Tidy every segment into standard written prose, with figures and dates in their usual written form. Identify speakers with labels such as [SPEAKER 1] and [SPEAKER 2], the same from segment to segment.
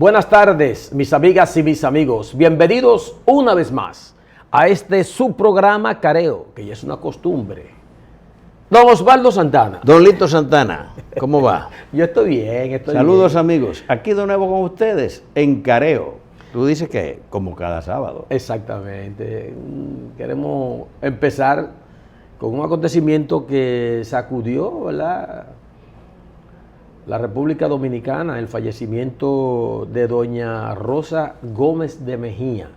[SPEAKER 1] Buenas tardes, mis amigas y mis amigos. Bienvenidos una vez más a este su programa Careo, que ya es una costumbre. Don Osvaldo Santana.
[SPEAKER 2] Don Lito Santana, ¿cómo va?
[SPEAKER 1] Yo estoy bien,
[SPEAKER 2] Saludos,
[SPEAKER 1] bien.
[SPEAKER 2] amigos. Aquí de nuevo con ustedes, en Careo. Tú dices que como cada sábado.
[SPEAKER 1] Exactamente. Queremos empezar con un acontecimiento que sacudió, ¿verdad?, la República Dominicana, el fallecimiento de doña Rosa Gómez de Mejía,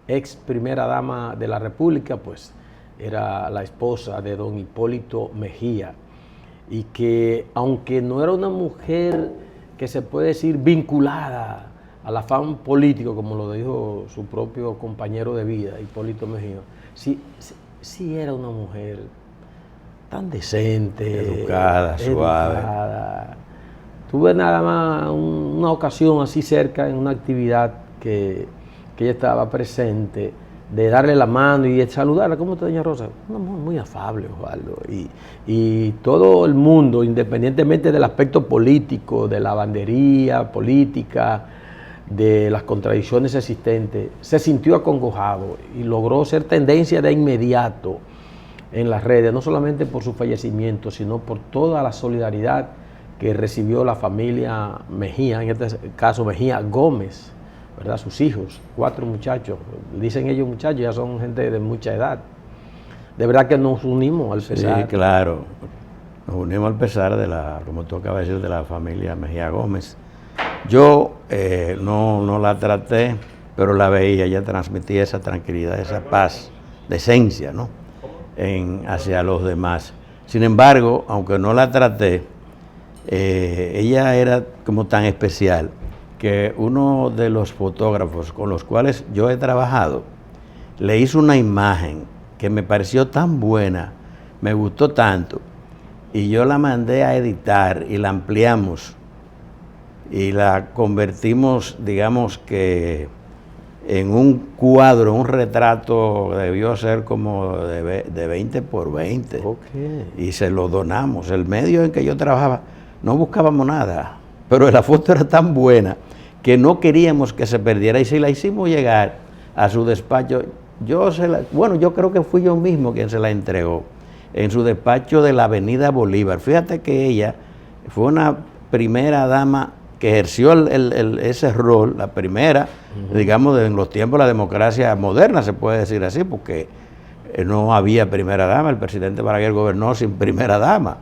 [SPEAKER 1] ex primera dama de la República, pues era la esposa de don Hipólito Mejía, y que aunque no era una mujer que se puede decir vinculada al afán político, como lo dijo su propio compañero de vida, Hipólito Mejía, sí era una mujer tan decente,
[SPEAKER 2] educada, suave.
[SPEAKER 1] Tuve nada más una ocasión así cerca, en una actividad que ella estaba presente, de darle la mano y de saludarla. ¿Cómo está, doña Rosa? Una mujer muy afable, Osvaldo. Y todo el mundo, independientemente del aspecto político, de la bandería política, de las contradicciones existentes, se sintió acongojado y logró ser tendencia de inmediato en las redes, no solamente por su fallecimiento, sino por toda la solidaridad que recibió la familia Mejía, en este caso Mejía Gómez, ¿verdad? Sus hijos, 4 muchachos, dicen ellos muchachos, ya son gente de mucha edad. De verdad que nos unimos al pesar.
[SPEAKER 2] Sí, claro, nos unimos al pesar de la, como tú acabas de decir, de la familia Mejía Gómez. Yo no la traté, pero la veía, ella transmitía esa tranquilidad, esa paz, decencia, ¿no?, hacia los demás. Sin embargo, aunque no la traté, ella era como tan especial que uno de los fotógrafos con los cuales yo he trabajado le hizo una imagen que me pareció tan buena, me gustó tanto, y yo la mandé a editar y la ampliamos y la convertimos, digamos que en un cuadro, un retrato, debió ser como de 20 por 20.
[SPEAKER 1] Okay.
[SPEAKER 2] Y se lo donamos. El medio en que yo trabajaba, no buscábamos nada, pero la foto era tan buena que no queríamos que se perdiera, y si la hicimos llegar a su despacho, yo creo que fui yo mismo quien se la entregó, en su despacho de la Avenida Bolívar. Fíjate que ella fue una primera dama que ejerció ese rol, la primera, digamos, en los tiempos de la democracia moderna, se puede decir así, porque no había primera dama, el presidente Balaguer gobernó sin primera dama.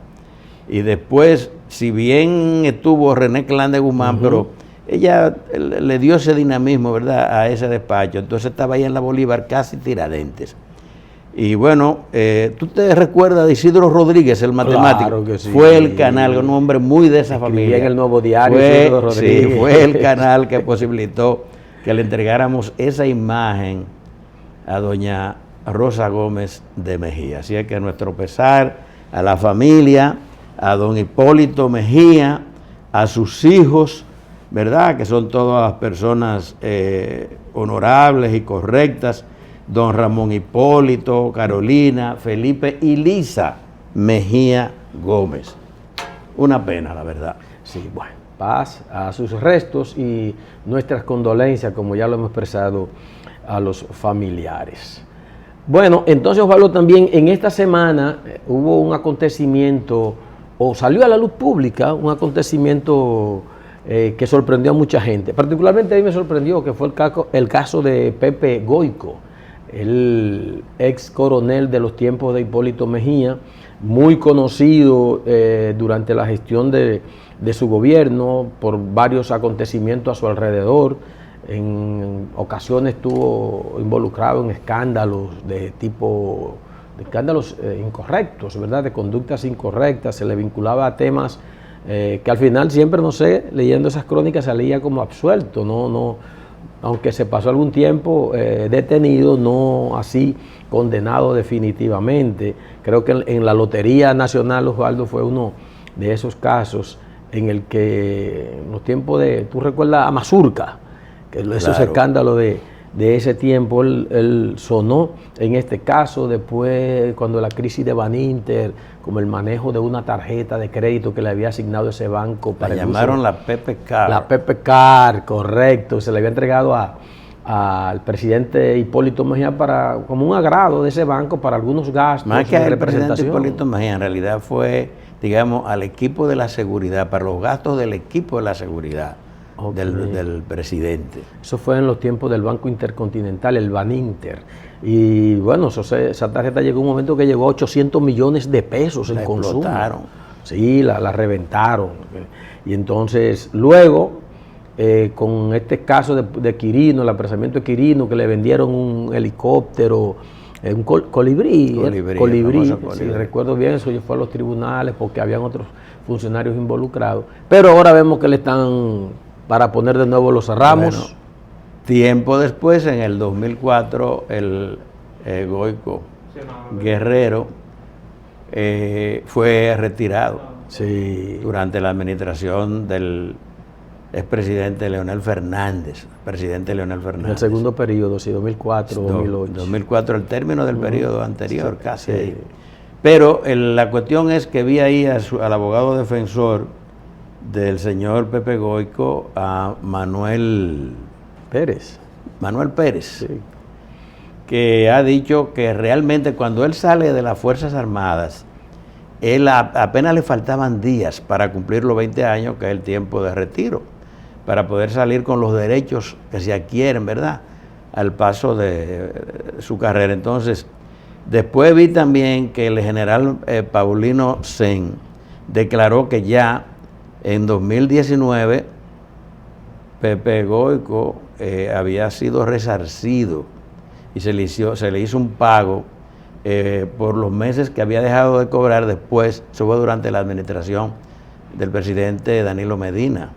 [SPEAKER 2] Y después, si bien estuvo René Clan de Guzmán, pero ella le dio ese dinamismo, ¿verdad?, a ese despacho. Entonces estaba ahí en la Bolívar, casi Tiradentes. Y bueno, ¿tú te recuerdas de Isidro Rodríguez, el matemático?
[SPEAKER 1] Claro que sí.
[SPEAKER 2] Fue el canal, un hombre muy de esa familia.
[SPEAKER 1] En el Nuevo Diario,
[SPEAKER 2] Isidro
[SPEAKER 1] Rodríguez.
[SPEAKER 2] Sí, fue el canal que posibilitó que le entregáramos esa imagen a doña Rosa Gómez de Mejía. Así es que nuestro pesar a la familia, a don Hipólito Mejía, a sus hijos, ¿verdad?, que son todas personas honorables y correctas, don Ramón Hipólito, Carolina, Felipe y Lisa Mejía Gómez. Una pena, la verdad.
[SPEAKER 1] Sí, bueno, paz a sus restos y nuestras condolencias, como ya lo hemos expresado, a los familiares. Bueno, entonces, Osvaldo, también en esta semana hubo un acontecimiento, o salió a la luz pública, un acontecimiento que sorprendió a mucha gente. Particularmente a mí me sorprendió, que fue el caso de Pepe Goico, el ex coronel de los tiempos de Hipólito Mejía, muy conocido durante la gestión de su gobierno por varios acontecimientos a su alrededor. En ocasiones estuvo involucrado en escándalos de escándalos incorrectos, ¿verdad?, de conductas incorrectas. Se le vinculaba a temas que al final siempre, no sé, leyendo esas crónicas salía como absuelto, no, aunque se pasó algún tiempo detenido, no así condenado definitivamente. Creo que en la Lotería Nacional, Osvaldo, fue uno de esos casos en el que en los tiempos tú recuerdas a Mazurca, que esos
[SPEAKER 2] Claro.
[SPEAKER 1] escándalos de ese tiempo, él sonó en este caso. Después, cuando la crisis de Baninter, como el manejo de una tarjeta de crédito que le había asignado ese banco para
[SPEAKER 2] la llamaron la Pepe Card.
[SPEAKER 1] La Pepe Card, correcto, se le había entregado al presidente Hipólito Mejía como un agrado de ese banco para algunos gastos.
[SPEAKER 2] Más que al presidente Hipólito Mejía, en realidad fue, digamos, al equipo de la seguridad, para los gastos del equipo de la seguridad. Okay. Del presidente.
[SPEAKER 1] Eso fue en los tiempos del Banco Intercontinental, el Baninter. Y bueno, esa tarjeta llegó un momento que llegó a 800 millones de pesos en consumo. Sí, la reventaron. Y entonces, luego, con este caso de Quirino, el apresamiento de Quirino, que le vendieron un helicóptero, un colibrí. Si recuerdo bien, eso fue a los tribunales porque habían otros funcionarios involucrados. Pero ahora vemos que le están... Para poner de nuevo los ramos. Bueno,
[SPEAKER 2] tiempo después, en el 2004, el Goico Guerrero fue retirado.
[SPEAKER 1] Sí.
[SPEAKER 2] Durante la administración del expresidente Leonel Fernández. Presidente Leonel Fernández.
[SPEAKER 1] En el segundo periodo, sí, 2004, 2008.
[SPEAKER 2] 2004, el término del periodo anterior, sí, casi. Sí. Pero la cuestión es que vi ahí al abogado defensor del señor Pepe Goico, a Manuel Pérez,
[SPEAKER 1] sí,
[SPEAKER 2] que ha dicho que realmente cuando él sale de las Fuerzas Armadas, él apenas le faltaban días para cumplir los 20 años, que es el tiempo de retiro, para poder salir con los derechos que se adquieren, ¿verdad?, al paso de su carrera. Entonces, después vi también que el general Paulino Sen declaró que ya en 2019, Pepe Goico había sido resarcido y se le hizo un pago por los meses que había dejado de cobrar después, eso fue durante la administración del presidente Danilo Medina,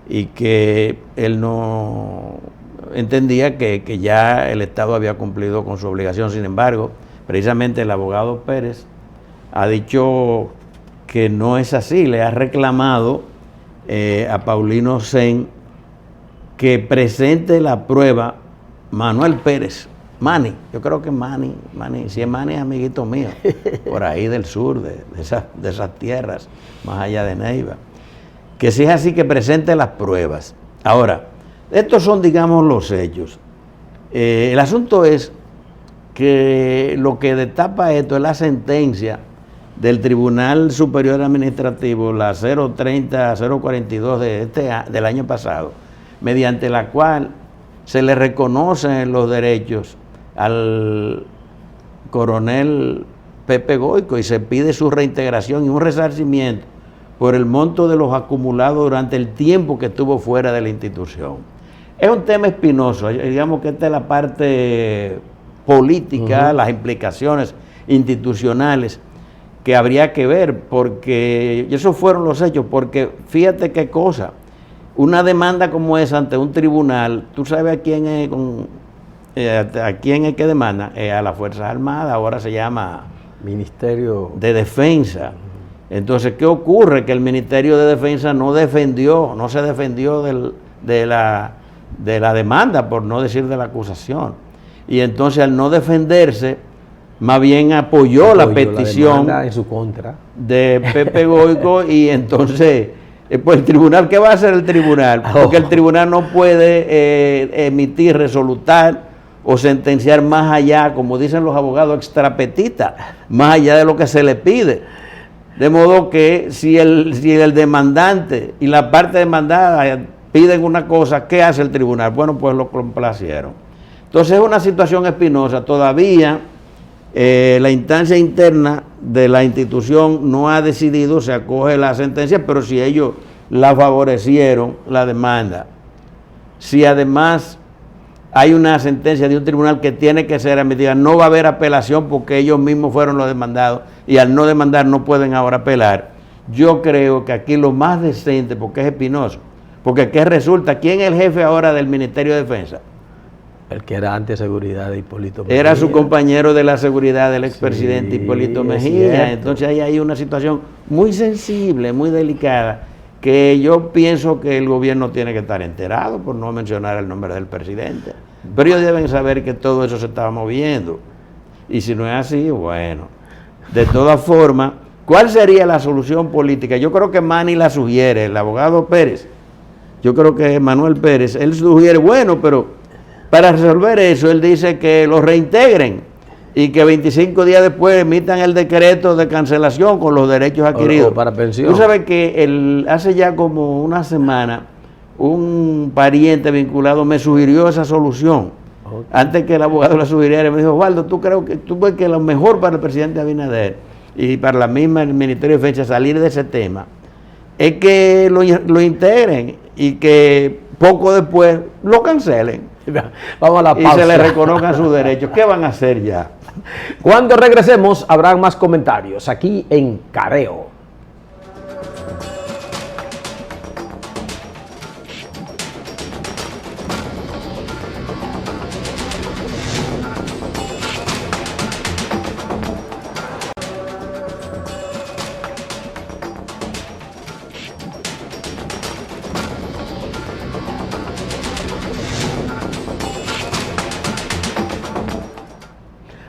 [SPEAKER 2] y que él no entendía que ya el Estado había cumplido con su obligación. Sin embargo, precisamente el abogado Pérez ha dicho que no es así, le ha reclamado a Paulino Sen que presente la prueba. Manuel Pérez, Manny, yo creo que Manny, si es Manny es amiguito mío, por ahí del sur, de esas tierras, más allá de Neiva, que si es así, que presente las pruebas. Ahora, estos son, digamos, los hechos. El asunto es que lo que destapa esto es la sentencia del Tribunal Superior Administrativo, la 030-042 del año pasado, mediante la cual se le reconocen los derechos al coronel Pepe Goico y se pide su reintegración y un resarcimiento por el monto de los acumulados durante el tiempo que estuvo fuera de la institución. Es un tema espinoso, digamos que esta es la parte política, las implicaciones institucionales que habría que ver, porque esos fueron los hechos, porque fíjate qué cosa, una demanda como esa ante un tribunal, tú sabes a quién es que demanda, a las Fuerzas Armadas, ahora se llama
[SPEAKER 1] Ministerio
[SPEAKER 2] de Defensa. Entonces, ¿qué ocurre? Que el Ministerio de Defensa no se defendió de la demanda, por no decir de la acusación, y entonces al no defenderse, más bien apoyó la petición
[SPEAKER 1] en su contra
[SPEAKER 2] de Pepe Goico y entonces, pues el tribunal, ¿qué va a hacer el tribunal? Porque el tribunal no puede emitir, resolutar o sentenciar más allá, como dicen los abogados, extrapetita, más allá de lo que se le pide. De modo que si el demandante y la parte demandada piden una cosa, ¿qué hace el tribunal? Bueno, pues lo complacieron. Entonces es una situación espinosa. Todavía la instancia interna de la institución no ha decidido, se acoge la sentencia, pero si ellos la favorecieron, la demanda. Si además hay una sentencia de un tribunal que tiene que ser emitida, no va a haber apelación porque ellos mismos fueron los demandados y al no demandar no pueden ahora apelar. Yo creo que aquí lo más decente, porque es espinoso, porque ¿qué resulta? ¿Quién es el jefe ahora del Ministerio de Defensa?
[SPEAKER 1] El que era antes seguridad de Hipólito Mejía.
[SPEAKER 2] Era su compañero de la seguridad del expresidente Hipólito Mejía. Entonces ahí hay una situación muy sensible, muy delicada, que yo pienso que el gobierno tiene que estar enterado, por no mencionar el nombre del presidente. Pero ellos deben saber que todo eso se estaba moviendo. Y si no es así, bueno. De todas formas, ¿cuál sería la solución política? Yo creo que Manny la sugiere, el abogado Pérez. Yo creo que Manuel Pérez, él sugiere, bueno, pero para resolver eso, él dice que los reintegren y que 25 días después emitan el decreto de cancelación con los derechos adquiridos.
[SPEAKER 1] O para pensión.
[SPEAKER 2] Tú sabes que hace ya como una semana un pariente vinculado me sugirió esa solución. Okay. Antes que el abogado la sugiriera, me dijo, Osvaldo, tú ves que lo mejor para el presidente Abinader y para la misma el Ministerio de Defensa salir de ese tema es que lo integren y que poco después lo cancelen.
[SPEAKER 1] Vamos a la pausa.
[SPEAKER 2] Y se le reconozcan sus derechos. ¿Qué van a hacer ya?
[SPEAKER 1] Cuando regresemos habrá más comentarios aquí en Careo.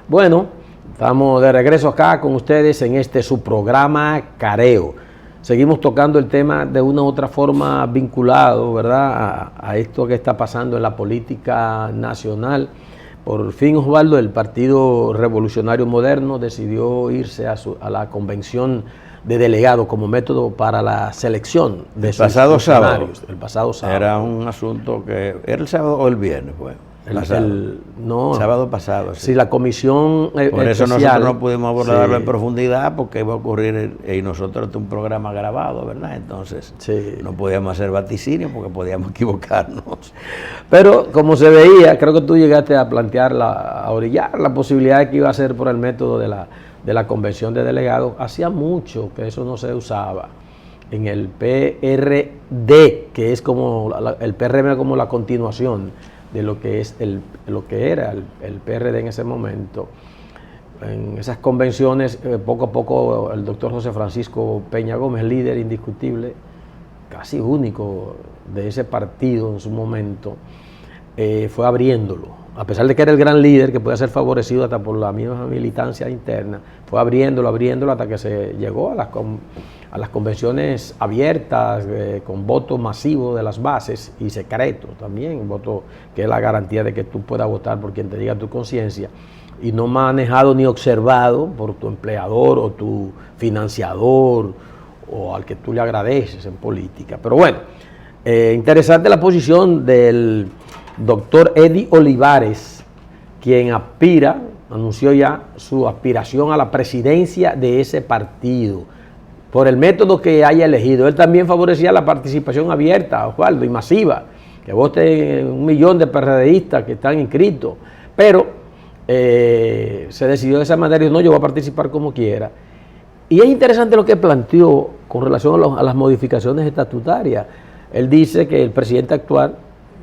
[SPEAKER 1] Bueno, estamos de regreso acá con ustedes en su programa Careo. Seguimos tocando el tema de una u otra forma vinculado, ¿verdad?, a esto que está pasando en la política nacional. Por fin, Osvaldo, el Partido Revolucionario Moderno decidió irse a la convención de delegados como método para la selección de sus funcionarios. El pasado sábado.
[SPEAKER 2] Era un asunto que era el sábado o el viernes, pues.
[SPEAKER 1] No,
[SPEAKER 2] sábado pasado.
[SPEAKER 1] Sí, la comisión
[SPEAKER 2] por
[SPEAKER 1] especial,
[SPEAKER 2] eso nosotros no pudimos abordarlo en profundidad porque iba a ocurrir y nosotros un programa grabado, ¿verdad? Entonces no podíamos hacer vaticinio porque podíamos equivocarnos.
[SPEAKER 1] Pero como se veía, creo que tú llegaste a plantear, a orillar la posibilidad de que iba a ser por el método de la convención de delegados. Hacía mucho que eso no se usaba en el PRD, que es como el PRM como la continuación de lo que es lo que era el PRD en ese momento. En esas convenciones, poco a poco, el doctor José Francisco Peña Gómez, líder indiscutible, casi único de ese partido en su momento, fue abriéndolo. A pesar de que era el gran líder, que puede ser favorecido hasta por la misma militancia interna, fue abriéndolo hasta que se llegó a las convenciones abiertas, con voto masivo de las bases y secreto también, voto que es la garantía de que tú puedas votar por quien te diga tu conciencia, y no manejado ni observado por tu empleador o tu financiador o al que tú le agradeces en política. Pero bueno, interesante la posición del doctor Eddie Olivares, quien anunció ya su aspiración a la presidencia de ese partido, por el método que haya elegido. Él también favorecía la participación abierta, Osvaldo, y masiva, que voten 1 millón de PRDistas que están inscritos, pero se decidió de esa manera y no, yo voy a participar como quiera. Y es interesante lo que planteó con relación a las modificaciones estatutarias. Él dice que el presidente actual,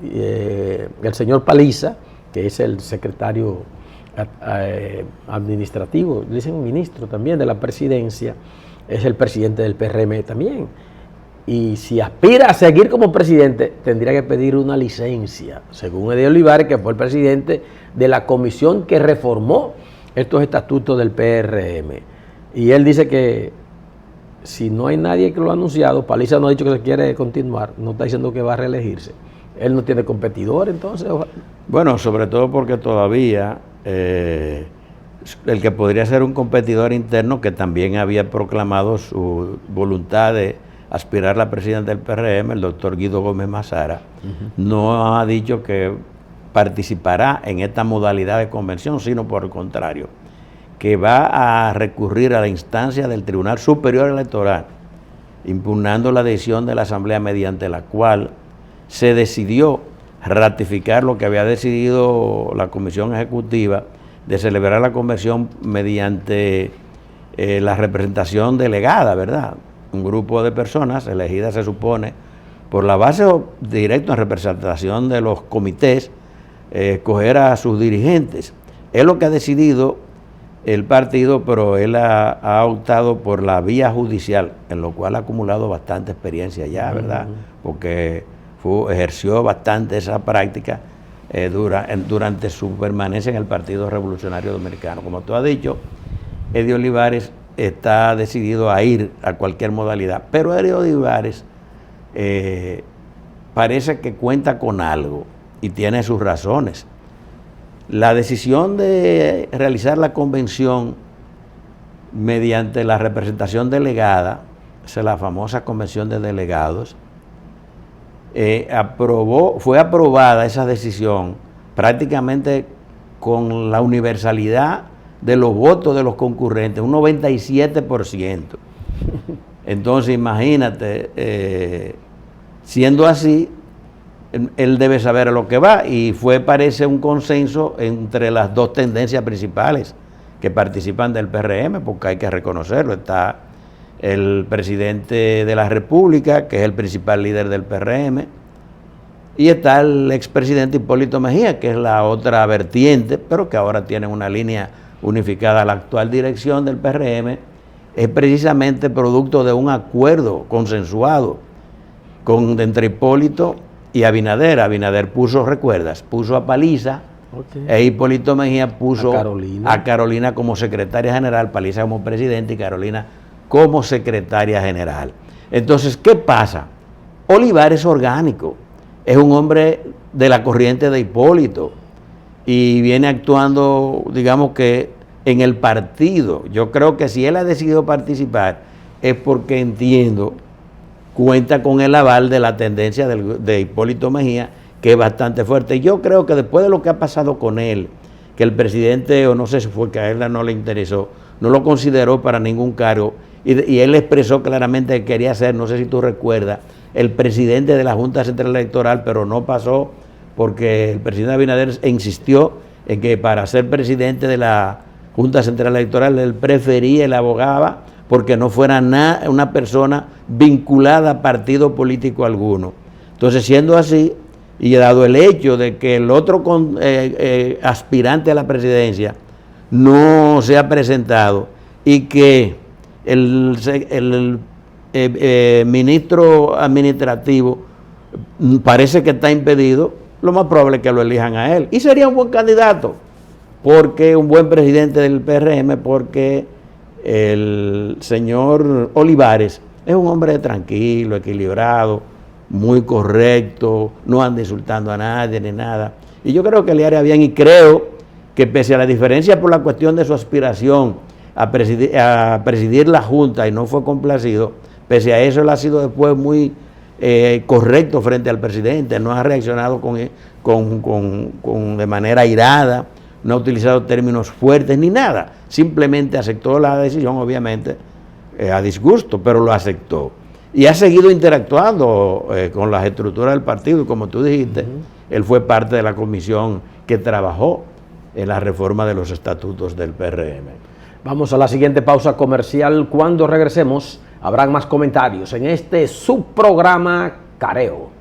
[SPEAKER 1] el señor Paliza, que es el secretario administrativo, dicen ministro también de la presidencia, es el presidente del PRM también. Y si aspira a seguir como presidente, tendría que pedir una licencia, según Eddie Olivares, que fue el presidente de la comisión que reformó estos estatutos del PRM. Y él dice que si no hay nadie que lo ha anunciado, Paliza no ha dicho que se quiere continuar, no está diciendo que va a reelegirse. Él no tiene competidor, entonces.
[SPEAKER 2] Bueno, sobre todo porque todavía el que podría ser un competidor interno, que también había proclamado su voluntad de aspirar a la presidencia del PRM, el doctor Guido Gómez Mazara, no ha dicho que participará en esta modalidad de convención, sino por el contrario, que va a recurrir a la instancia del Tribunal Superior Electoral, impugnando la decisión de la Asamblea mediante la cual se decidió ratificar lo que había decidido la Comisión Ejecutiva de celebrar la convención mediante la representación delegada, ¿verdad? Un grupo de personas elegidas, se supone, por la base directa en representación de los comités, escoger a sus dirigentes. Es lo que ha decidido el partido, pero él ha optado por la vía judicial, en lo cual ha acumulado bastante experiencia ya, ¿verdad? Porque ejerció bastante esa práctica durante su permanencia en el Partido Revolucionario Dominicano. Como tú has dicho, Eddie Olivares está decidido a ir a cualquier modalidad. Pero Eddie Olivares parece que cuenta con algo y tiene sus razones. La decisión de realizar la convención mediante la representación delegada, esa es la famosa convención de delegados, fue aprobada esa decisión prácticamente con la universalidad de los votos de los concurrentes, un 97%. Entonces imagínate, siendo así, él debe saber a lo que va, y parece un consenso entre las dos tendencias principales que participan del PRM, porque hay que reconocerlo. Está el presidente de la República, que es el principal líder del PRM, y está el expresidente Hipólito Mejía, que es la otra vertiente, pero que ahora tiene una línea unificada. La actual dirección del PRM es precisamente producto de un acuerdo consensuado entre Hipólito y Abinader. Abinader puso, ¿recuerdas? Puso a Paliza, e Hipólito Mejía puso a Carolina como secretaria general, Paliza como presidente y Carolina como secretaria general. Entonces, ¿qué pasa? Olivares es orgánico, es un hombre de la corriente de Hipólito y viene actuando, digamos que en el partido. Yo creo que si él ha decidido participar es porque, entiendo, cuenta con el aval de la tendencia de Hipólito Mejía, que es bastante fuerte. Y yo creo que después de lo que ha pasado con él, que el presidente, o no sé si fue que a él no le interesó, no lo consideró para ningún cargo, y él expresó claramente que quería ser, no sé si tú recuerdas, el presidente de la Junta Central Electoral, pero no pasó porque el presidente Abinader insistió en que para ser presidente de la Junta Central Electoral él prefería, él abogaba porque no fuera una persona vinculada a partido político alguno. Entonces, siendo así, y dado el hecho de que el otro aspirante a la presidencia no se ha presentado y que el ministro administrativo parece que está impedido, lo más probable es que lo elijan a él. Y sería un buen candidato, porque un buen presidente del PRM, porque el señor Olivares es un hombre tranquilo, equilibrado, muy correcto, no anda insultando a nadie ni nada. Y yo creo que le haría bien, y creo que pese a la diferencia por la cuestión de su aspiración a presidir la Junta y no fue complacido, pese a eso él ha sido después muy correcto frente al presidente, no ha reaccionado de manera airada, no ha utilizado términos fuertes ni nada, simplemente aceptó la decisión, obviamente a disgusto, pero lo aceptó. Y ha seguido interactuando con las estructuras del partido, y como tú dijiste, él fue parte de la comisión que trabajó en la reforma de los estatutos del PRM.
[SPEAKER 1] Vamos a la siguiente pausa comercial. Cuando regresemos, habrán más comentarios en este subprograma Careo.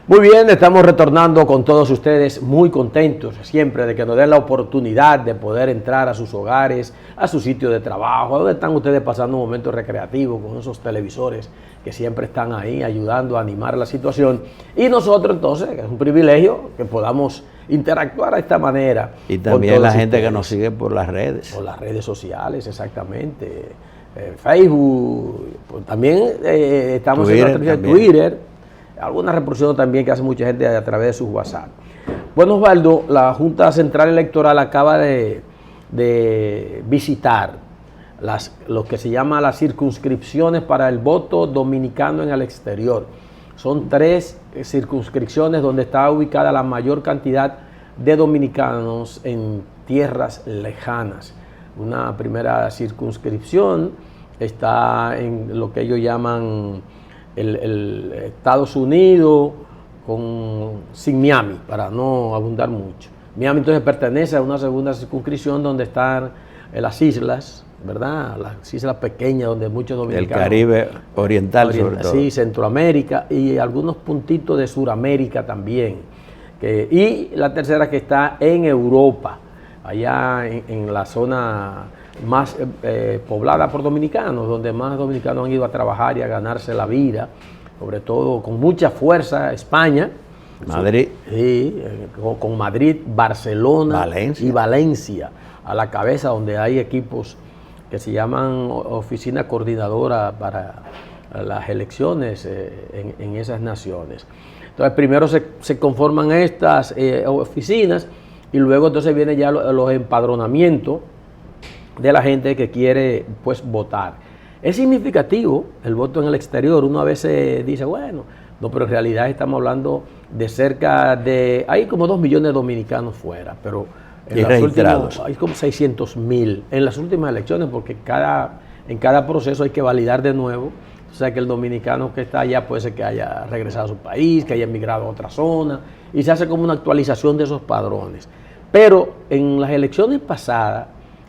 [SPEAKER 1] Muy bien, estamos retornando con todos ustedes, muy contentos siempre de que nos den la oportunidad de poder entrar a sus hogares, a su sitio de trabajo, a donde están ustedes pasando un momento recreativo con esos televisores que siempre están ahí ayudando a animar la situación. Y nosotros entonces, que es un privilegio que podamos interactuar de esta manera.
[SPEAKER 2] Y también la gente que nos sigue por las redes.
[SPEAKER 1] Por las redes sociales, exactamente. Facebook, pues también estamos en Twitter. Alguna reproducción también que hace mucha gente a través de sus WhatsApp. Bueno, Osvaldo, la Junta Central Electoral acaba de visitar lo que se llama las circunscripciones para el voto dominicano en el exterior. Son 3 circunscripciones donde está ubicada la mayor cantidad de dominicanos en tierras lejanas. Una primera circunscripción está en lo que ellos llaman el Estados Unidos sin Miami, para no abundar mucho. Miami entonces pertenece a una segunda circunscripción donde están las islas, ¿verdad? Las islas pequeñas donde muchos dominicanos...
[SPEAKER 2] El Caribe oriental sobre todo.
[SPEAKER 1] Sí, Centroamérica y algunos puntitos de Suramérica también. Y la tercera que está en Europa, allá en la zona más poblada por dominicanos, donde más dominicanos han ido a trabajar y a ganarse la vida, sobre todo con mucha fuerza, España.
[SPEAKER 2] Madrid.
[SPEAKER 1] Sí, con Madrid, Barcelona
[SPEAKER 2] Valencia.
[SPEAKER 1] y Valencia a la cabeza, donde hay equipos que se llaman Oficina Coordinadora para las elecciones en esas naciones. Entonces, primero se conforman estas oficinas y luego entonces viene ya los empadronamientos de la gente que quiere pues votar. Es significativo el voto en el exterior. Uno a veces dice, bueno, no, pero en realidad estamos hablando de cerca de, hay como 2 millones de dominicanos fuera, pero
[SPEAKER 2] y registrados.
[SPEAKER 1] Hay como 600,000 en las últimas elecciones, porque en cada proceso hay que validar de nuevo. O sea que el dominicano que está allá puede ser que haya regresado a su país, que haya emigrado a otra zona, y se hace como una actualización de esos padrones. Pero en las elecciones pasadas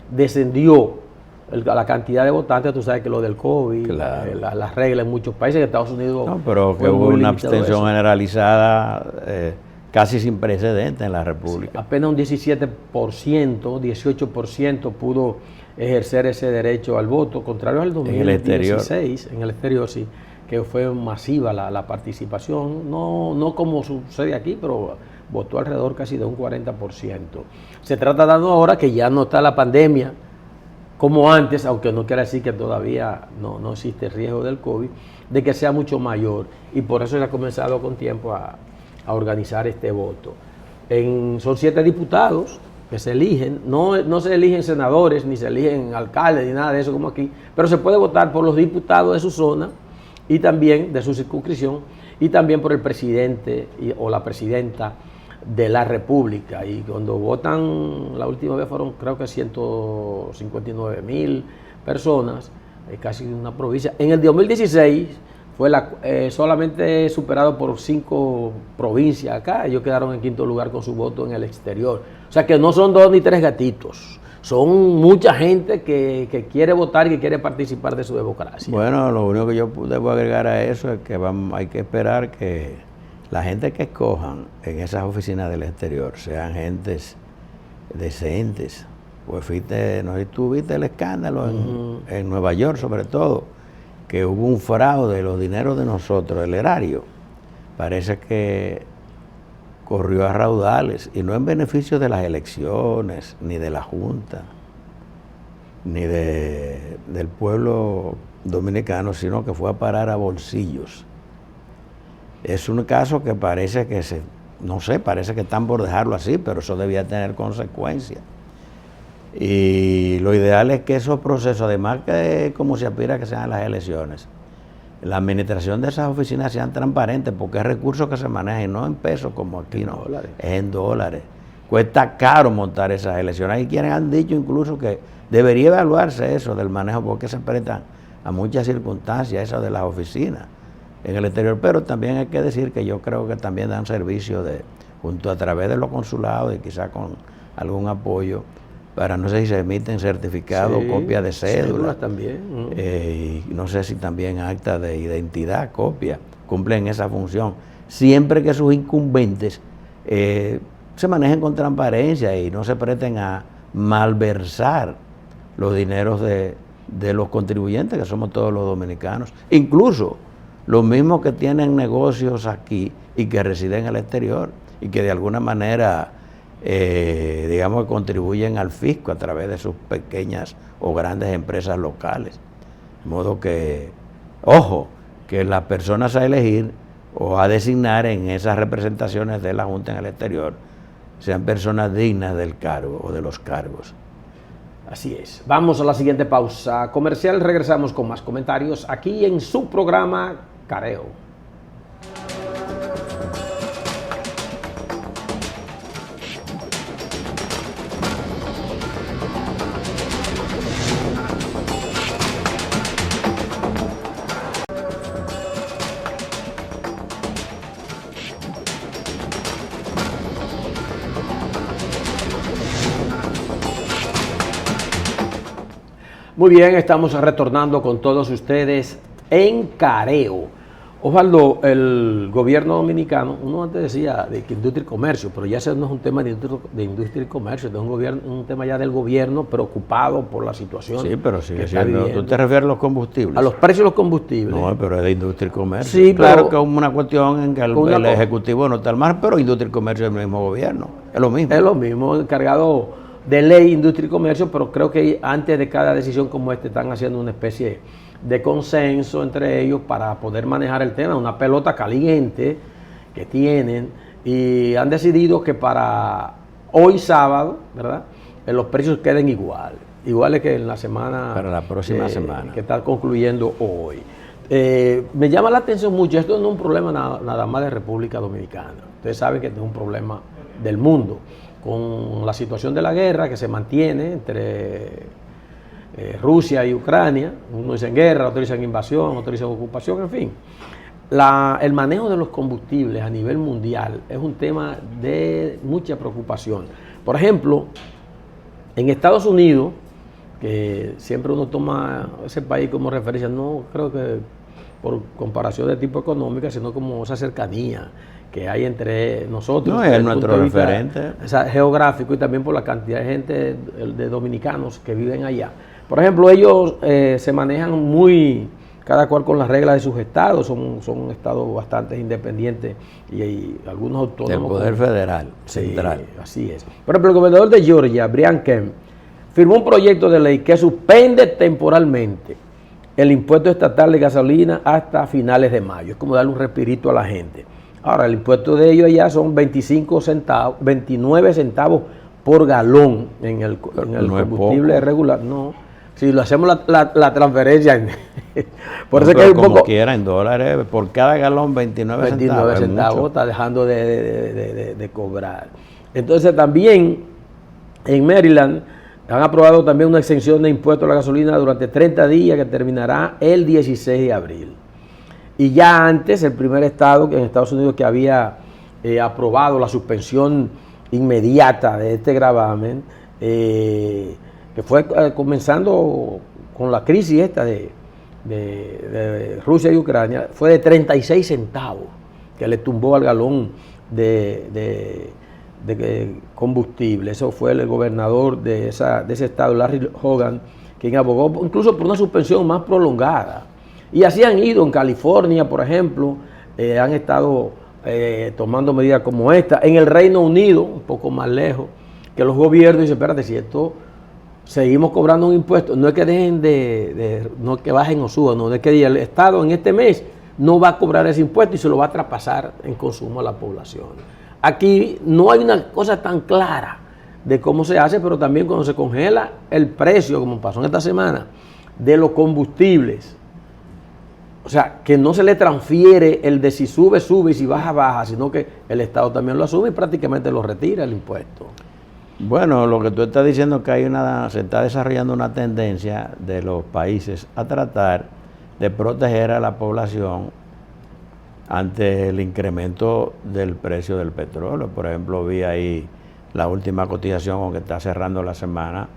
[SPEAKER 1] descendió la cantidad de votantes. Tú sabes que lo del COVID,
[SPEAKER 2] claro,
[SPEAKER 1] las reglas en muchos países, en Estados Unidos...
[SPEAKER 2] No, pero que hubo una abstención generalizada casi sin precedentes en la República.
[SPEAKER 1] Sí, apenas un 17%, 18% pudo ejercer ese derecho al voto, contrario al 2016, en el exterior sí, que fue masiva la participación, no como sucede aquí, pero votó alrededor casi de un 40%. Se trata dando ahora que ya no está la pandemia como antes, aunque no quiere decir que todavía no existe riesgo del COVID, de que sea mucho mayor, y por eso se ha comenzado con tiempo a organizar este voto. Son 7 diputados que se eligen, no se eligen senadores, ni se eligen alcaldes, ni nada de eso como aquí, pero se puede votar por los diputados de su zona y también de su circunscripción, y también por el presidente o la presidenta de la República. Y cuando votan, la última vez fueron creo que 159,000 personas, casi una provincia. En el 2016 fue solamente superado por 5 provincias acá. Ellos quedaron en quinto lugar con su voto en el exterior. O sea que no son 2 ni 3 gatitos. Son mucha gente que quiere votar y que quiere participar de su democracia.
[SPEAKER 2] Bueno, lo único que yo debo agregar a eso es que hay que esperar que la gente que escojan en esas oficinas del exterior sean gentes decentes. Pues no sé si tú viste el escándalo en Nueva York, sobre todo, que hubo un fraude de los dineros de nosotros, el erario. Parece que corrió a raudales, y no en beneficio de las elecciones, ni de la Junta, ni del pueblo dominicano, sino que fue a parar a bolsillos. Es un caso que parece que parece que están por dejarlo así, pero eso debía tener consecuencias. Y lo ideal es que esos procesos, además que como se aspira a que sean las elecciones, la administración de esas oficinas sean transparentes, porque es recursos que se manejan no en pesos como aquí, no, es en dólares. Cuesta caro montar esas elecciones. Hay quienes han dicho incluso que debería evaluarse eso del manejo, porque se prestan a muchas circunstancias esas de las oficinas en el exterior, pero también hay que decir que yo creo que también dan servicio junto a través de los consulados y quizás con algún apoyo, para no sé si se emiten certificados, copias de cédulas
[SPEAKER 1] también.
[SPEAKER 2] Y no sé si también acta de identidad, copia, cumplen esa función, siempre que sus incumbentes se manejen con transparencia y no se presten a malversar los dineros de los contribuyentes, que somos todos los dominicanos, incluso los mismos que tienen negocios aquí y que residen en el exterior y que de alguna manera, digamos, contribuyen al fisco a través de sus pequeñas o grandes empresas locales. De modo que, ojo, que las personas a elegir o a designar en esas representaciones de la Junta en el exterior sean personas dignas del cargo o de los cargos.
[SPEAKER 1] Así es. Vamos a la siguiente pausa comercial. Regresamos con más comentarios aquí en su programa Careo. Muy bien, estamos retornando con todos ustedes en Careo. Osvaldo, el gobierno dominicano, uno antes decía de que industria y comercio, pero ya ese no es un tema de industria y comercio, es un tema ya del gobierno preocupado por la situación.
[SPEAKER 2] Sí, pero sigue
[SPEAKER 1] que está
[SPEAKER 2] siendo.
[SPEAKER 1] viviendo.
[SPEAKER 2] ¿Tú te refieres a los combustibles?
[SPEAKER 1] A los precios de los combustibles.
[SPEAKER 2] No, pero es de industria y comercio.
[SPEAKER 1] Sí,
[SPEAKER 2] claro
[SPEAKER 1] pero
[SPEAKER 2] que es una cuestión en que el Ejecutivo no está al mar, pero industria y comercio es el mismo gobierno. Es lo mismo.
[SPEAKER 1] Es lo mismo, encargado de ley, industria y comercio, pero creo que antes de cada decisión como esta están haciendo una especie de consenso entre ellos para poder manejar el tema, una pelota caliente que tienen, y han decidido que para hoy sábado, ¿verdad?, los precios queden iguales que en la semana,
[SPEAKER 2] para la próxima semana,
[SPEAKER 1] que está concluyendo hoy. Me llama la atención mucho, esto no es un problema nada más de República Dominicana, ustedes saben que es un problema del mundo, con la situación de la guerra que se mantiene entre Rusia y Ucrania, uno dice en guerra, otro dice en invasión, otro dice en ocupación, en fin. El manejo de los combustibles a nivel mundial es un tema de mucha preocupación. Por ejemplo, en Estados Unidos, que siempre uno toma ese país como referencia, no creo que por comparación de tipo económica, sino como esa cercanía que hay entre nosotros.
[SPEAKER 2] No, es nuestro referente.
[SPEAKER 1] Geográfico, y también por la cantidad de gente, de dominicanos que viven allá. Por ejemplo, ellos se manejan muy, cada cual con las reglas de sus estados, son estados bastante independientes y algunos autónomos.
[SPEAKER 2] Del poder federal,
[SPEAKER 1] sí,
[SPEAKER 2] central.
[SPEAKER 1] Así es. Por ejemplo, el gobernador de Georgia, Brian Kemp, firmó un proyecto de ley que suspende temporalmente el impuesto estatal de gasolina hasta finales de mayo. Es como darle un respirito a la gente. Ahora, el impuesto de ellos allá son 29 centavos por galón en el combustible regular. No, si lo hacemos la transferencia. Por eso que hay un
[SPEAKER 2] como
[SPEAKER 1] poco,
[SPEAKER 2] quiera, en dólares, por cada galón 29
[SPEAKER 1] centavos está dejando de cobrar. Entonces también en Maryland han aprobado también una exención de impuestos a la gasolina durante 30 días que terminará el 16 de abril. Y ya antes, el primer estado en Estados Unidos que había aprobado la suspensión inmediata de este gravamen, que fue comenzando con la crisis esta de Rusia y Ucrania, fue de 36 centavos que le tumbó al galón de combustible. Eso fue el gobernador de ese estado, Larry Hogan, quien abogó incluso por una suspensión más prolongada. Y así han ido en California, por ejemplo, han estado tomando medidas como esta. En el Reino Unido, un poco más lejos, que los gobiernos dicen, espérate, si esto seguimos cobrando un impuesto, no es que dejen no es que bajen o suban, no es que el Estado en este mes no va a cobrar ese impuesto y se lo va a traspasar en consumo a la población. Aquí no hay una cosa tan clara de cómo se hace, pero también cuando se congela el precio, como pasó en esta semana, de los combustibles, o sea, que no se le transfiere el de si sube, sube y si baja, baja, sino que el Estado también lo asume y prácticamente lo retira el impuesto.
[SPEAKER 2] Bueno, lo que tú estás diciendo es que se está desarrollando una tendencia de los países a tratar de proteger a la población ante el incremento del precio del petróleo. Por ejemplo, vi ahí la última cotización con que está cerrando la semana,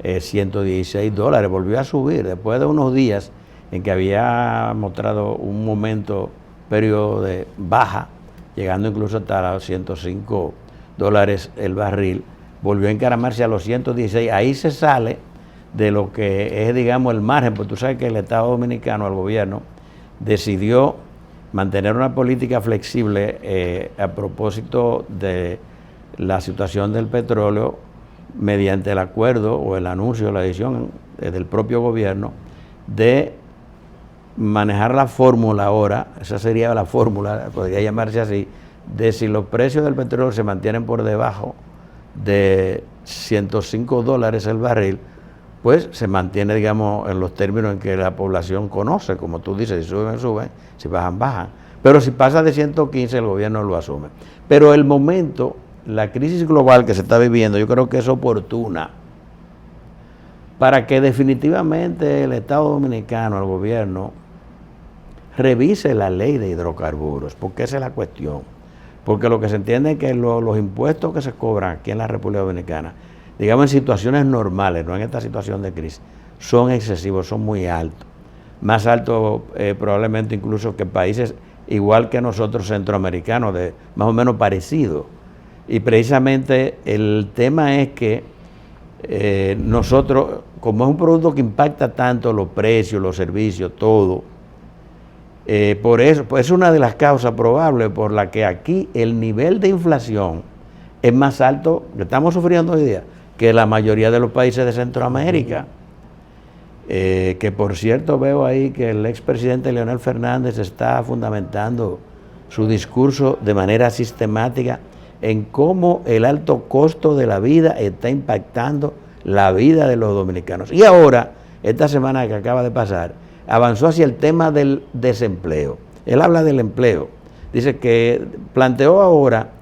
[SPEAKER 2] $116, volvió a subir después de unos días en que había mostrado un periodo de baja, llegando incluso hasta los $105 el barril, volvió a encaramarse a los 116. Ahí se sale de lo que es, digamos, el margen, porque tú sabes que el Estado Dominicano, el gobierno, decidió mantener una política flexible a propósito de la situación del petróleo mediante el acuerdo o el anuncio, la decisión del propio gobierno de manejar la fórmula ahora, esa sería la fórmula, podría llamarse así, de si los precios del petróleo se mantienen por debajo de $105 el barril, pues se mantiene, digamos, en los términos en que la población conoce, como tú dices, si suben, suben, si bajan, bajan. Pero si pasa de 115, el gobierno lo asume. Pero el momento, la crisis global que se está viviendo, yo creo que es oportuna para que definitivamente el Estado Dominicano, el gobierno, revise la ley de hidrocarburos, porque esa es la cuestión. Porque lo que se entiende es que los impuestos que se cobran aquí en la República Dominicana, digamos en situaciones normales, no en esta situación de crisis, son excesivos, son muy altos. Más altos probablemente incluso que países igual que nosotros centroamericanos, de más o menos parecidos. Y precisamente el tema es que nosotros, como es un producto que impacta tanto los precios, los servicios, todo, por eso pues es una de las causas probables por la que aquí el nivel de inflación es más alto, que estamos sufriendo hoy día, que la mayoría de los países de Centroamérica. Que por cierto veo ahí que el expresidente Leonel Fernández está fundamentando su discurso de manera sistemática en cómo el alto costo de la vida está impactando la vida de los dominicanos. Y ahora, esta semana que acaba de pasar, avanzó hacia el tema del desempleo. Él habla del empleo. Dice que planteó ahora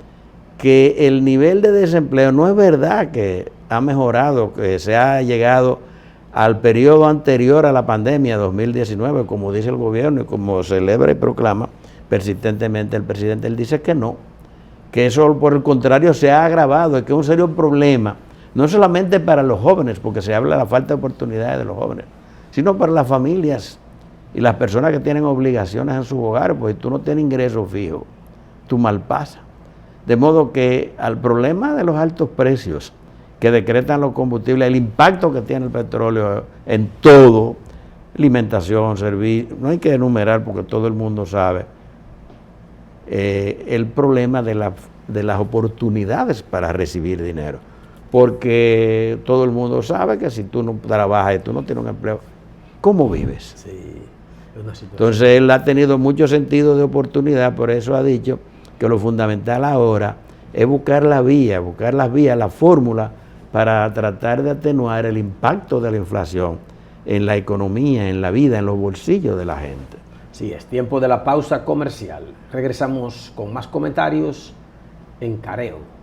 [SPEAKER 2] que el nivel de desempleo no es verdad que ha mejorado, que se ha llegado al periodo anterior a la pandemia 2019, como dice el gobierno y como celebra y proclama persistentemente el presidente. Él dice que no, que eso por el contrario se ha agravado, y que es un serio problema, no solamente para los jóvenes, porque se habla de la falta de oportunidades de los jóvenes, sino para las familias y las personas que tienen obligaciones en su hogar, porque tú no tienes ingresos fijos, tú malpasas. De modo que al problema de los altos precios que decretan los combustibles, el impacto que tiene el petróleo en todo, alimentación, servicio, no hay que enumerar porque todo el mundo sabe, el problema de las oportunidades para recibir dinero. Porque todo el mundo sabe que si tú no trabajas y tú no tienes un empleo, ¿cómo vives?
[SPEAKER 1] Sí, es una situación.
[SPEAKER 2] Entonces él ha tenido mucho sentido de oportunidad, por eso ha dicho que lo fundamental ahora es buscar las vías, la fórmula para tratar de atenuar el impacto de la inflación en la economía, en la vida, en los bolsillos de la gente.
[SPEAKER 1] Sí, es tiempo de la pausa comercial. Regresamos con más comentarios en Careo.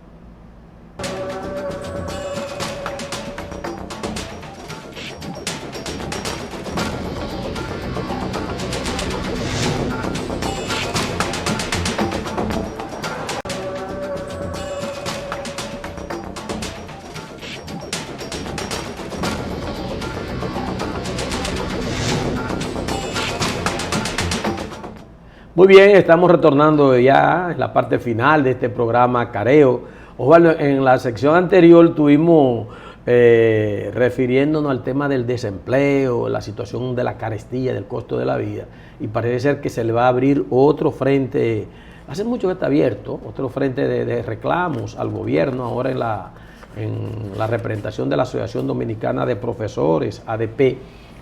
[SPEAKER 1] Muy bien, estamos retornando ya en la parte final de este programa Careo. Osvaldo, en la sección anterior estuvimos refiriéndonos al tema del desempleo, la situación de la carestía, del costo de la vida, y parece ser que se le va a abrir otro frente, hace mucho que está abierto, otro frente de reclamos al gobierno, ahora en la representación de la Asociación Dominicana de Profesores, ADP,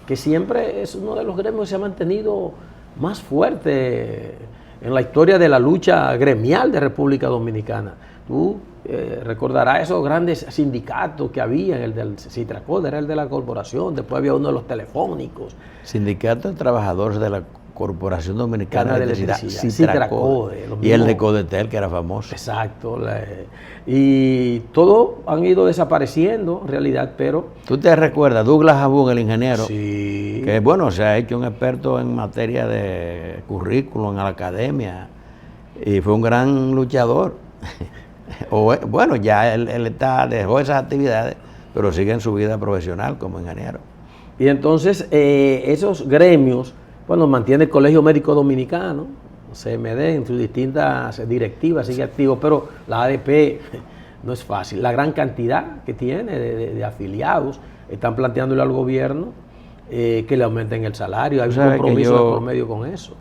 [SPEAKER 1] que siempre es uno de los gremios que se ha mantenido más fuerte en la historia de la lucha gremial de República Dominicana. Tú recordarás esos grandes sindicatos que había, el del Citracode era el de la corporación, después había uno de los telefónicos.
[SPEAKER 2] Sindicato de Trabajadores de la Corporación Dominicana de Electricidad,
[SPEAKER 1] Citracode,
[SPEAKER 2] y el de Codetel, que era famoso.
[SPEAKER 1] Exacto. Y todos han ido desapareciendo en realidad, pero...
[SPEAKER 2] ¿Tú te recuerdas? Douglas Jabún, el ingeniero,
[SPEAKER 1] sí,
[SPEAKER 2] que bueno, se ha hecho un experto en materia de currículum en la academia y fue un gran luchador. Bueno, ya él dejó esas actividades, pero sigue en su vida profesional como ingeniero.
[SPEAKER 1] Y entonces esos gremios, bueno, mantiene el Colegio Médico Dominicano, CMD, en sus distintas directivas, sigue activo, pero la ADP no es fácil. La gran cantidad que tiene de afiliados, están planteándole al gobierno que le aumenten el salario. Hay un compromiso de por medio con eso.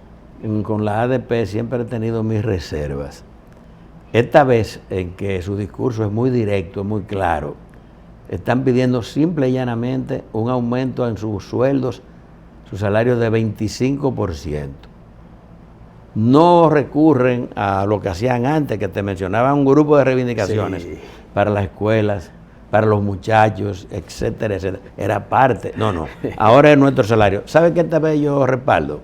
[SPEAKER 2] Con la ADP siempre he tenido mis reservas. Esta vez, en que su discurso es muy directo, es muy claro, están pidiendo simple y llanamente un aumento en sus sueldos, sus salarios de 25%. No recurren a lo que hacían antes, que te mencionaban un grupo de reivindicaciones, sí, para las escuelas, para los muchachos, etcétera, etcétera. Era parte. No. Ahora es nuestro salario. ¿Sabe qué esta vez yo respaldo?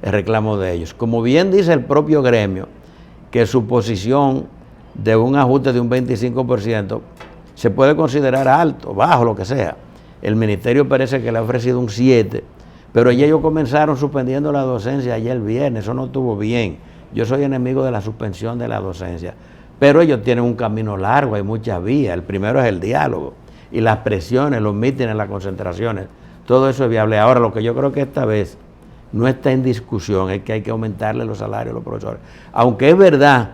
[SPEAKER 2] El reclamo de ellos. Como bien dice el propio gremio, que su posición de un ajuste de un 25% se puede considerar alto, bajo, lo que sea. El ministerio parece que le ha ofrecido un 7%, pero ellos comenzaron suspendiendo la docencia ayer viernes, eso no estuvo bien. Yo soy enemigo de la suspensión de la docencia, pero ellos tienen un camino largo, hay muchas vías. El primero es el diálogo y las presiones, los mítines, las concentraciones. todo eso es viable. Ahora, lo que yo creo que esta vez no está en discusión es que hay que aumentarle los salarios a los profesores. Aunque es verdad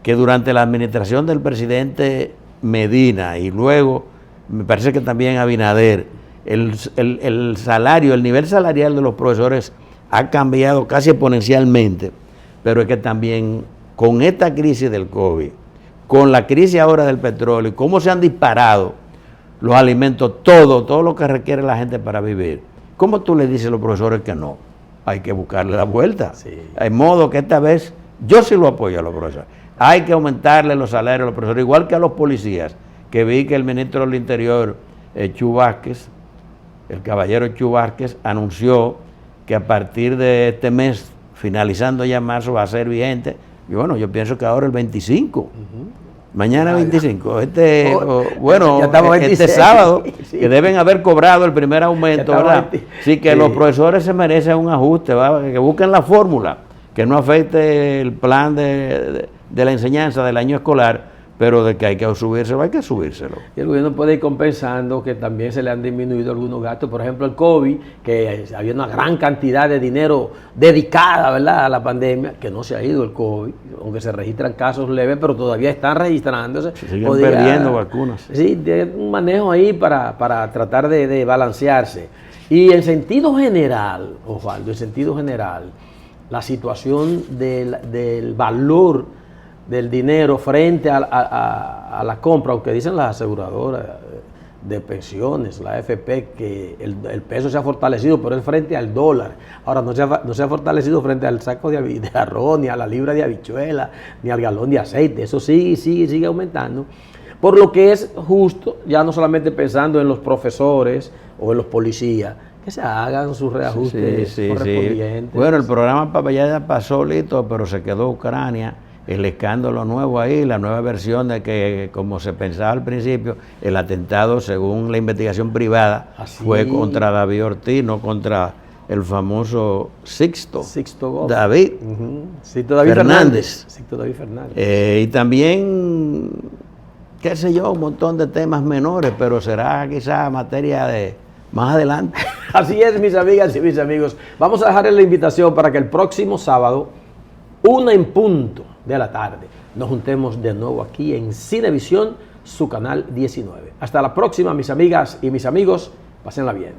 [SPEAKER 2] que durante la administración del presidente Medina y luego, me parece que también Abinader, el salario, el nivel salarial de los profesores ha cambiado casi exponencialmente, pero es que también con esta crisis del COVID, con la crisis ahora del petróleo, y cómo se han disparado los alimentos, todo lo que requiere la gente para vivir, ¿cómo tú le dices a los profesores que no? Hay que buscarle la vuelta.
[SPEAKER 1] Sí.
[SPEAKER 2] De modo que esta vez yo sí lo apoyo a los profesores. Hay que aumentarle los salarios a los profesores, igual que a los policías, que vi que el ministro del Interior, Chu Vázquez, el caballero Chu Vázquez, anunció que a partir de este mes, finalizando ya marzo, va a ser vigente. Y bueno, yo pienso que ahora el 25. Mañana 25, este sábado, sí, que deben haber cobrado el primer aumento, ¿verdad? Sí, que los profesores se merecen un ajuste, ¿verdad? Que busquen la fórmula, que no afecte el plan de la enseñanza del año escolar, pero de que hay que subírselo, hay que subírselo.
[SPEAKER 1] Y el gobierno puede ir compensando que también se le han disminuido algunos gastos, por ejemplo el COVID, que había una gran cantidad de dinero dedicada, ¿verdad?, a la pandemia, que no se ha ido el COVID, aunque se registran casos leves, pero todavía están registrándose.
[SPEAKER 2] Se siguen perdiendo vacunas.
[SPEAKER 1] Sí, de un manejo ahí para tratar de balancearse. Y en sentido general, Osvaldo, en sentido general, la situación del valor del dinero frente a la compra, aunque dicen las aseguradoras de pensiones, la AFP, que el peso se ha fortalecido, pero es frente al dólar. Ahora no se ha fortalecido frente al saco de arroz, ni a la libra de habichuela, ni al galón de aceite. Eso sigue aumentando. Por lo que es justo, ya no solamente pensando en los profesores o en los policías, que se hagan sus reajustes correspondientes.
[SPEAKER 2] Sí. Bueno, el programa Papaya pasó listo, pero se quedó Ucrania. El escándalo nuevo ahí, la nueva versión de que, como se pensaba al principio, el atentado, según la investigación privada, fue contra David Ortiz, no contra el famoso Sixto David Fernández. Y también, qué sé yo, un montón de temas menores, pero será quizá materia de más adelante.
[SPEAKER 1] Así es, mis amigas y mis amigos. Vamos a dejarles la invitación para que el próximo sábado, 1 en punto de la tarde, nos juntemos de nuevo aquí en Cinevisión, su canal 19. Hasta la próxima, mis amigas y mis amigos. Pásenla bien.